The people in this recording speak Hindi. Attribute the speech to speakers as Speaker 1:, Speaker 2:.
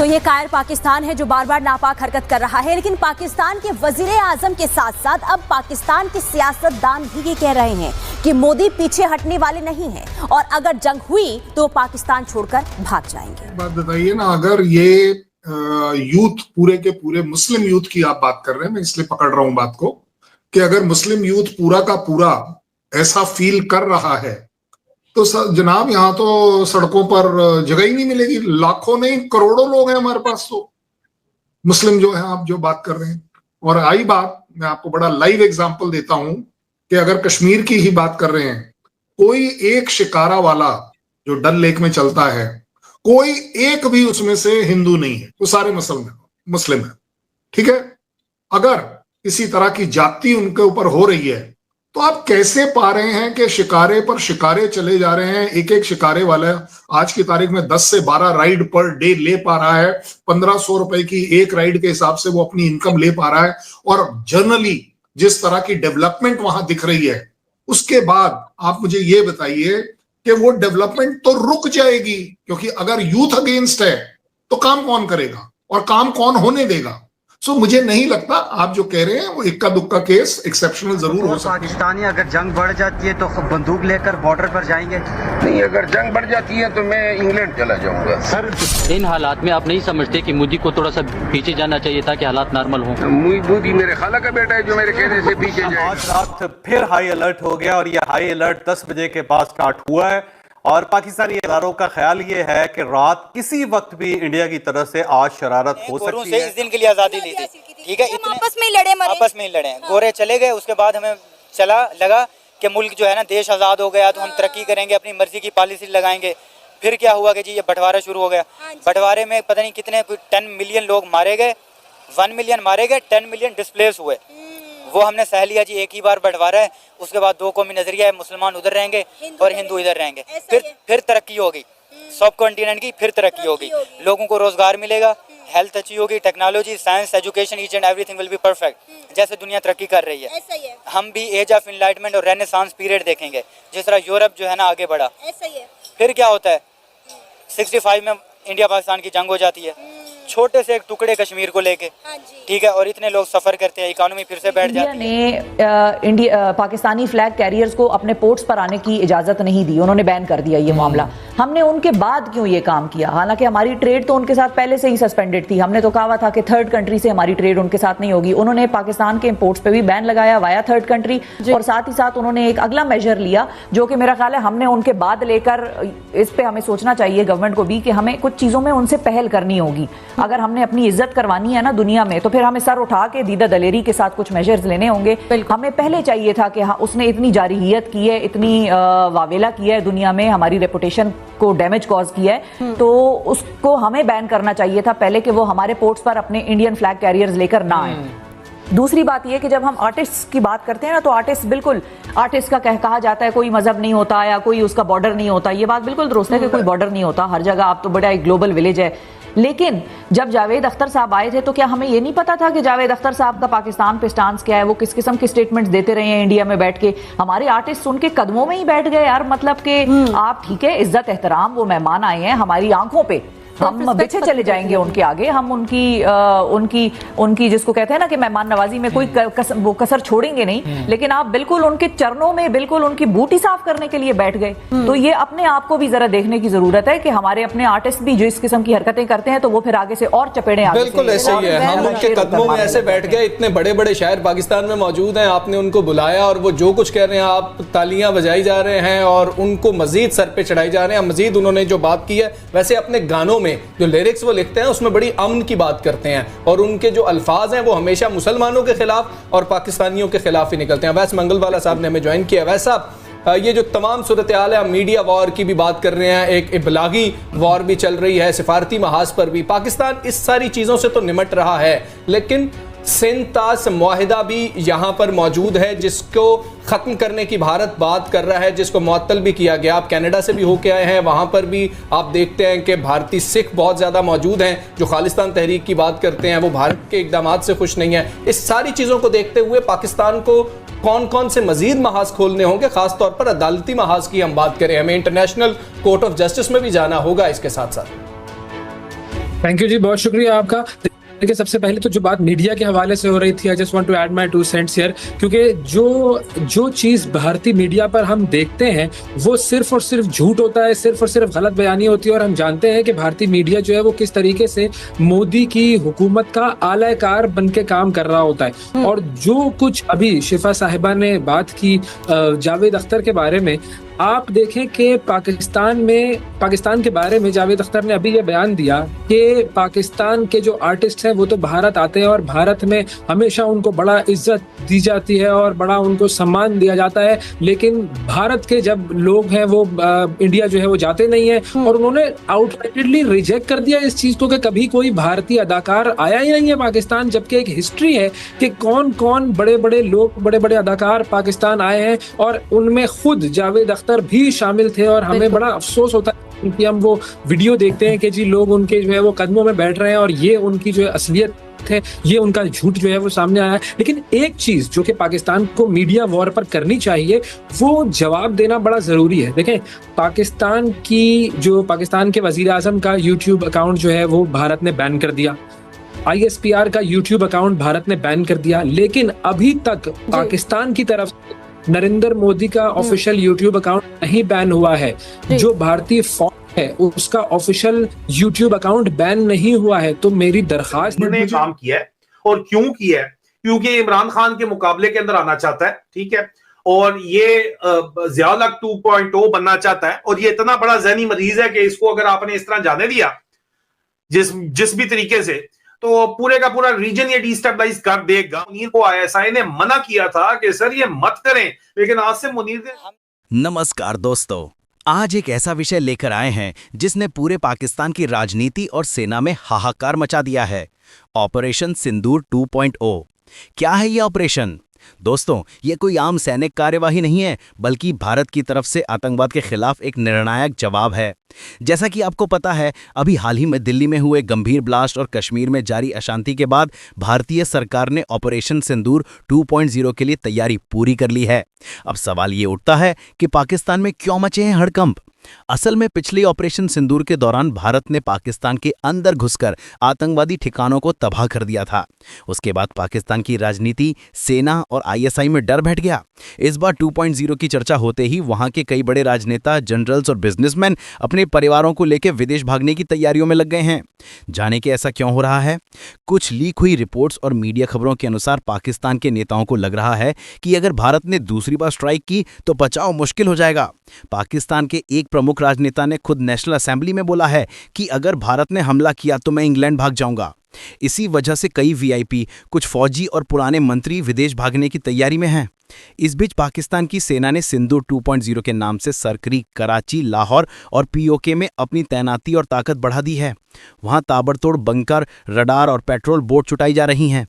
Speaker 1: तो ये कायर पाकिस्तान है जो बार बार नापाक हरकत कर रहा है, लेकिन पाकिस्तान के वजीर आजम के साथ साथ अब पाकिस्तान के सियासतदान भी ये कह रहे हैं कि मोदी पीछे हटने वाले नहीं हैं और अगर जंग हुई तो पाकिस्तान छोड़कर भाग जाएंगे।
Speaker 2: बात बताइए ना, अगर ये यूथ पूरे के पूरे मुस्लिम यूथ की आप बात कर रहे हैं, मैं इसलिए पकड़ रहा हूं बात को कि अगर मुस्लिम यूथ पूरा का पूरा ऐसा फील कर रहा है तो जनाब यहाँ तो सड़कों पर जगह ही नहीं मिलेगी। लाखों नहीं करोड़ों लोग हैं हमारे पास तो मुस्लिम जो है, आप जो बात कर रहे हैं। और आई बात, मैं आपको बड़ा लाइव एग्जांपल देता हूं कि अगर कश्मीर की ही बात कर रहे हैं, कोई एक शिकारा वाला जो डल लेक में चलता है, कोई एक भी उसमें से हिंदू नहीं है, वो सारे मुस्लिम है। ठीक है, अगर किसी तरह की जाति उनके ऊपर हो रही है तो आप कैसे पा रहे हैं कि शिकारे पर शिकारे चले जा रहे हैं। एक एक शिकारे वाला आज की तारीख में 10 से 12 राइड पर डे ले पा रहा है। 1500 रुपए की एक राइड के हिसाब से वो अपनी इनकम ले पा रहा है। और जनरली जिस तरह की डेवलपमेंट वहां दिख रही है, उसके बाद आप मुझे ये बताइए कि वो डेवलपमेंट तो रुक जाएगी, क्योंकि अगर यूथ अगेंस्ट है तो काम कौन करेगा और काम कौन होने देगा। सो मुझे नहीं लगता आप जो कह रहे हैं वो इक्का दुक्का केस एक्सेप्शनल जरूर हो सकता है।
Speaker 3: पाकिस्तानी अगर जंग बढ़ जाती है तो बंदूक लेकर बॉर्डर पर जाएंगे?
Speaker 4: नहीं, अगर जंग बढ़ जाती है तो मैं इंग्लैंड चला जाऊंगा।
Speaker 5: सर, इन हालात में आप नहीं समझते कि मोदी को थोड़ा सा पीछे जाना चाहिए ताकि हालात नॉर्मल हों?
Speaker 4: मोदी मेरे खाला का बेटा है जो मेरे कहने से पीछे जाए।
Speaker 6: आज रात फिर हाई अलर्ट हो गया और ये हाई अलर्ट 10 बजे के बाद स्टार्ट हुआ है और पाकिस्तानी इदारों का ख्याल ये है कि रात किसी वक्त भी इंडिया की तरफ से आज शरारत हो सकती है।
Speaker 7: इस दिन के लिए आज़ादी ली थी, ठीक है, इतने आपस में ही लड़े, गोरे चले गए। उसके बाद हमें लगा कि मुल्क जो है ना देश आज़ाद हो गया तो हम तरक्की करेंगे, अपनी मर्जी की पॉलिसी लगाएंगे। फिर क्या हुआ कि जी ये बंटवारा शुरू हो गया। बंटवारे में पता नहीं कितने 10 मिलियन लोग मारे गए, 1 मिलियन मारे गए, 10 मिलियन डिस्प्लेस हुए। वो हमने सह लिया जी, एक ही बार बंटवारा है। उसके बाद दो कौमी नजरिया है, मुसलमान उधर रहेंगे और हिंदू इधर रहेंगे। फिर तरक्की होगी सब कॉन्टिनेंट की, फिर तरक्की होगी, लोगों को रोजगार मिलेगा, हेल्थ अच्छी होगी, technology, science, education, each and everything will be perfect. जैसे दुनिया तरक्की कर रही है, हम भी एज ऑफ इनलाइटमेंट और रेनेसांस पीरियड देखेंगे, जिस तरह यूरोप जो है ना आगे बढ़ा। फिर क्या होता है, 65 में इंडिया पाकिस्तान की जंग हो जाती है, छोटे से एक टुकड़े कश्मीर को लेके, ठीक है, और इतने लोग सफर करते हैं, इकोनॉमी फिर से बैठ जाती
Speaker 8: है। पाकिस्तानी फ्लैग कैरियर्स को अपने पोर्ट्स पर आने की इजाजत नहीं दी, उन्होंने बैन कर दिया ये मामला। हमने उनके बाद क्यों ये काम किया? हालांकि हमारी ट्रेड तो उनके साथ पहले से ही सस्पेंडेड थी। हमने तो कहा था कि थर्ड कंट्री से हमारी ट्रेड उनके साथ नहीं होगी। उन्होंने पाकिस्तान के इंपोर्ट्स पे भी बैन लगाया वाया थर्ड कंट्री, और साथ ही साथ उन्होंने एक अगला मेजर लिया जो कि मेरा ख्याल है हमने उनके बाद लेकर, इस पे हमें सोचना चाहिए गवर्नमेंट को भी कि हमें कुछ चीजों में उनसे पहल करनी होगी। अगर हमने अपनी इज्जत करवानी है ना दुनिया में, तो फिर हमें सर उठा के दीदा दलेरी के साथ कुछ मेजर्स लेने होंगे। हमें पहले चाहिए था कि हाँ, उसने इतनी जारहियत की है, इतनी वावेला किया है दुनिया में, हमारी रेपुटेशन को डैमेज कॉज किया है, तो उसको हमें बैन करना चाहिए था पहले कि वो हमारे पोर्ट्स पर अपने इंडियन फ्लैग कैरियर्स लेकर ना आए। दूसरी बात यह कि जब हम आर्टिस्ट की बात करते हैं ना, तो आर्टिस्ट, बिल्कुल आर्टिस्ट का कहा जाता है कोई मजहब नहीं होता या कोई उसका बॉर्डर नहीं होता। ये बात बिल्कुल दुरुस्त है कि कोई बॉर्डर नहीं होता हर जगह, आप तो बड़ा एक ग्लोबल विलेज है। लेकिन जब जावेद अख्तर साहब आए थे तो क्या हमें ये नहीं पता था कि जावेद अख्तर साहब का पाकिस्तान पे स्टांस क्या है? वो किस किस्म के स्टेटमेंट्स देते रहे हैं इंडिया में बैठ के। हमारे आर्टिस्ट उनके कदमों में ही बैठ गए यार, मतलब कि आप ठीक है, इज्जत एहतराम, वो मेहमान आए हैं हमारी आंखों पे, हम पीछे चले जाएंगे उनके आगे, हम उनकी जिसको कहते हैं ना कि मेहमान नवाजी में कोई वो कसर छोड़ेंगे नहीं। लेकिन आप बिल्कुल उनके चरणों में, बिल्कुल उनकी बूटी साफ करने के लिए बैठ गए। तो ये अपने आप को भी जरा देखने की जरूरत है कि हमारे अपने आर्टिस्ट भी जो इस किस्म की हरकतें करते हैं तो वो फिर आगे से और चपेड़े आगे।
Speaker 6: बिल्कुल ऐसे ही है, हम उनके कदमों में ऐसे बैठ गए। इतने बड़े बड़े शायर पाकिस्तान में मौजूद हैं, आपने उनको बुलाया और वो जो कुछ कह रहे हैं आप तालियां बजाई जा रहे हैं और उनको मजीद सर पे चढ़ाई जा रहे हैं। मजीद उन्होंने जो बात की है, वैसे अपने गानों में जो लिरिक्स वो लिखते हैं उसमें बड़ी अमन की बात करते हैं और उनके जो अल्फाज हैं वो हमेशा मुसलमानों के खिलाफ और पाकिस्तानियों के खिलाफ ही निकलते हैं। वैसे मंगलवाला साहब ने हमें ज्वाइन किया। वैसा ये जो तमाम सूरत हाल है, मीडिया वॉर की भी बात कर रहे हैं, एक इबलागी वॉर भी चल रही है, सिफारती महाज पर भी पाकिस्तान इस सारी चीज़ों से तो निमट रहा है, लेकिन सिंतास मुआहिदा भी यहाँ पर मौजूद है जिसको ख़त्म करने की भारत बात कर रहा है, जिसको मुअत्तल भी किया गया। आप कनाडा से भी होके आए हैं, वहाँ पर भी आप देखते हैं कि भारतीय सिख बहुत ज़्यादा मौजूद हैं जो खालिस्तान तहरीक की बात करते हैं, वो भारत के इक़दामात से खुश नहीं है। इस सारी चीज़ों को देखते हुए पाकिस्तान को कौन कौन से मजीद महाज खोलने होंगे, खासतौर पर अदालती महाज की हम बात करें, हमें इंटरनेशनल कोर्ट ऑफ जस्टिस में भी जाना होगा इसके साथ साथ।
Speaker 9: थैंक यू जी, बहुत शुक्रिया आपका। देखिए, सबसे पहले तो जो बात मीडिया के हवाले से हो रही थी, I just want to add my 2 cents here, क्योंकि जो चीज़ भारतीय मीडिया पर हम देखते हैं वो सिर्फ और सिर्फ झूठ होता है, सिर्फ और सिर्फ गलत बयानी होती है। और हम जानते हैं कि भारतीय मीडिया जो है वो किस तरीके से मोदी की हुकूमत का आलाकार बन के काम कर रहा होता है। और जो कुछ अभी शिफा साहिबा ने बात की जावेद अख्तर के बारे में, आप देखें कि पाकिस्तान के बारे में जावेद अख्तर ने अभी ये बयान दिया कि पाकिस्तान के जो आर्टिस्ट हैं वो तो भारत आते हैं और भारत में हमेशा उनको बड़ा इज्जत दी जाती है और बड़ा उनको सम्मान दिया जाता है, लेकिन भारत के जब लोग हैं वो इंडिया जो है वो जाते नहीं है। और उन्होंने आउटराइटली रिजेक्ट कर दिया इस चीज को कि कभी कोई भारतीय अदाकार आया ही नहीं है पाकिस्तान, जबकि एक हिस्ट्री है कि कौन कौन बड़े बड़े लोग, बड़े बड़े अदाकार पाकिस्तान आए हैं और उनमें खुद जावेद अख्तर भी शामिल थे। और हमें बड़ा अफसोस होता है कि हम वो वीडियो देखते हैं कि जी लोग उनके जो है वो कदमों में बैठ रहे हैं और ये उनकी जो असलियत है, ये उनका झूठ जो है वो सामने आया है। लेकिन एक चीज जो कि पाकिस्तान को मीडिया वॉर पर करनी चाहिए, वो जवाब देना बड़ा जरूरी है। देखें, पाकिस्तान के वजीर आजम का यूट्यूब अकाउंट जो है वो भारत ने बैन कर दिया, ISPR का यूट्यूब अकाउंट भारत ने बैन कर दिया, लेकिन अभी तक पाकिस्तान की तरफ नरेंद्र मोदी का ऑफिशियल यूट्यूब अकाउंट नहीं बैन हुआ है। जो भारतीय फौज है उसका ऑफिशियल यूट्यूब अकाउंट बैन नहीं हुआ है। तो मेरी दरखास्त
Speaker 10: ने काम किया है, और क्यों किया है? क्योंकि इमरान खान के मुकाबले के अंदर आना चाहता है, ठीक है, और ये ज़िया-उल-हक 2.0 बनना चाहता है। और ये इतना बड़ा ज़हनी मरीज है कि इसको अगर आपने इस तरह जाने दिया जिस भी तरीके से, तो पूरे का पूरा रीजन ये डिस्टेबलाइज कर देगा। मुनीर को ISI ने मना किया था कि सर ये मत करें, लेकिन आज से मुनीर ने।
Speaker 11: नमस्कार दोस्तों, आज एक ऐसा विषय लेकर आए हैं जिसने पूरे पाकिस्तान की राजनीति और सेना में हाहाकार मचा दिया है। ऑपरेशन सिंदूर 2.0। क्या है ये ऑपरेशन? दोस्तों, ये कोई आम सैनिक कार्यवाही नहीं है, बल्कि भारत की तरफ से आतंकवाद के खिलाफ एक निर्णायक जवाब है। जैसा कि आपको पता है, अभी हाल ही में दिल्ली में हुए गंभीर ब्लास्ट और कश्मीर में जारी अशांति के बाद भारतीय सरकार ने ऑपरेशन सिंदूर 2.0 के लिए तैयारी पूरी कर ली है। अब सवाल ये उठता है कि पाकिस्तान में क्यों मचे हैं हड़कंप? असल में पिछले ऑपरेशन सिंदूर के दौरान भारत ने पाकिस्तान के अंदर घुसकर आतंकवादी ठिकानों को तबाह कर दिया था। उसके बाद पाकिस्तान की राजनीति, सेना और ISI में डर बैठ गया। इस बार 2.0 की चर्चा होते ही वहां के कई बड़े राजनेता, जनरल्स और बिजनेसमैन अपने परिवारों को लेकर विदेश भागने की तैयारियों में लग गए हैं। जाने के ऐसा क्यों हो रहा है? कुछ लीक हुई रिपोर्ट्स और मीडिया खबरों के अनुसार पाकिस्तान के नेताओं को लग रहा है कि अगर भारत ने दूसरी बार स्ट्राइक की तो बचाव मुश्किल हो जाएगा। पाकिस्तान के एक प्रमुख राजनेता ने खुद नेशनल असेंबली में बोला है कि अगर भारत ने हमला किया तो मैं इंग्लैंड भाग जाऊंगा। इसी वजह से कई VIP, कुछ फौजी और पुराने मंत्री विदेश भागने की तैयारी में हैं। इस बीच पाकिस्तान की सेना ने सिंदूर 2.0 के नाम से सरकरी, कराची, लाहौर और POK में अपनी तैनाती और ताकत बढ़ा दी है। वहां ताबड़तोड़ बंकर, रडार और पेट्रोल बोट चुटाई जा रही हैं।